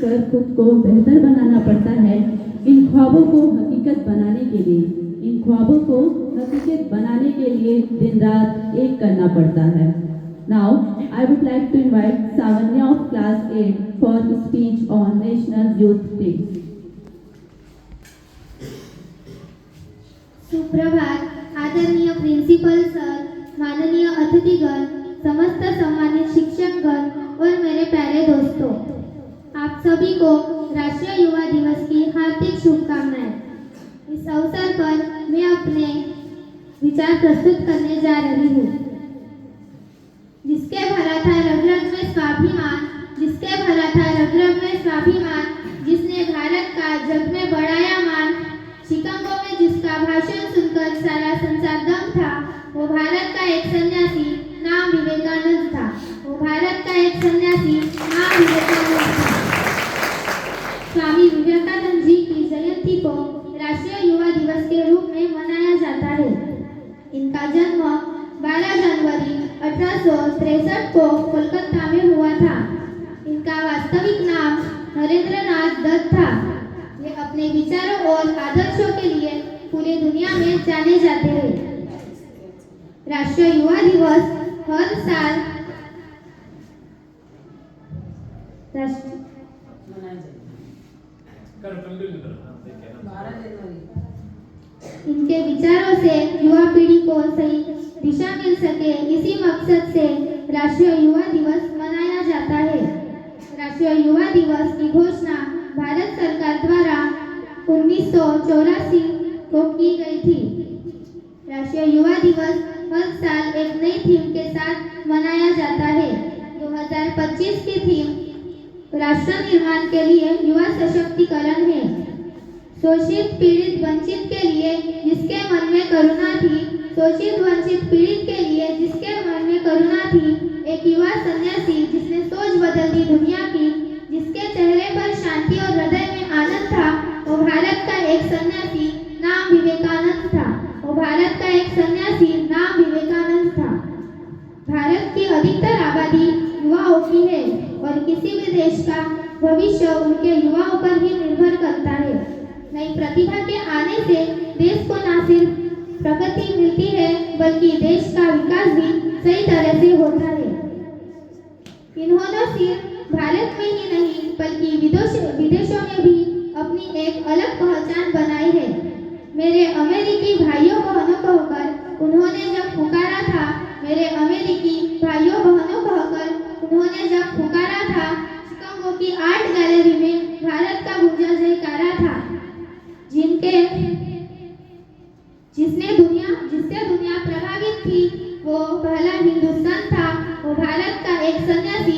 कर खुद को बेहतर बनाना पड़ता है इन ख्वाबों को हकीकत बनाने के लिए। इन ख्वाबों को हकीकत बनाने के लिए दिन रात एक करना पड़ता है। Now, I would like to invite Savanya of Class 8 for his speech on National Youth Day. सुप्रभात। आदरणीय प्रिंसिपल सर, माननीय अतिथिगण, समस्त सम्मानित शिक्षकगण और मेरे प्यारे दोस्तों, आप सभी को राष्ट्रीय युवा दिवस की हार्दिक शुभकामनाएं। इस अवसर पर मैं अपने विचार प्रस्तुत करने जा रही हूँ। जिसके भरा था रग रग में स्वाभिमान, जिसके भरा था रग रग में स्वाभिमान, जिसने भारत का जग में बढ़ाया मान, शिकागो में जिसका भाषण सुनकर सारा संसार दंग था, वो भारत का एक सन्यासी नाम विवेकानंद था। वो भारत का एक सन्यासी नाम विवेकानंद था। स्वामी विवेकानंद जी की जयंती को राष्ट्रीय युवा दिवस के रूप में मनाया जाता है। इनका जन्म 12 जनवरी 1863 को कोलकाता में हुआ था। इनका वास्तविक नाम नरेंद्रनाथ दत्त था। वे अपने विचारों और आदर्शों के लिए पूरी दुनिया में जाने जाते हैं। राष्ट्रीय युवा दिवस हर साल इनके विचारों से युवा पीढ़ी को सही दिशा मिल सके, इसी मकसद से राष्ट्रीय युवा दिवस मनाया जाता है। राष्ट्रीय युवा दिवस की घोषणा भारत सरकार द्वारा 1984 को की गई थी। राष्ट्रीय युवा दिवस हर साल एक नई थीम के साथ मनाया जाता है। 2025 की थीम राष्ट्र निर्माण के लिए युवा सशक्तिकरण है। शोषित पीड़ित वंचित के लिए जिसके मन में करुणा थी, शोषित वंचित पीड़ित के लिए जिसके मन में करुणा थी, एक युवा सन्यासी जिसने सोच बदल दी दुनिया की, जिसके चेहरे पर शांति और हृदय में आनंद था, वो भारत का एक सन्यासी नाम विवेकानंद था। वो भारत का एक सन्यासी नाम विवेकानंद था। भारत की अधिकतर आबादी युवाओं की है और किसी भी देश का भविष्य उनके युवाओं पर ही निर्भर करता है। नई प्रतिभा के आने से देश को न सिर्फ प्रगति मिलती है बल्कि देश का विकास भी सही तरह से होता है। इन्होंने सिर्फ भारत में ही नहीं बल्कि विदेशों में भी अपनी एक अलग पहचान बनाई है। मेरे अमेरिकी भाइयों बहनों कहकर उन्होंने जब पुकारा था, मेरे अमेरिकी भाइयों बहनों कहकर उन्होंने जब पुकारा था, शिकागो की आर्ट गैलरी में भारत का गूंजा जयकारा था। जिससे दुनिया प्रभावित थी, वो पहला हिंदुस्तान था। वो भारत का एक सन्यासी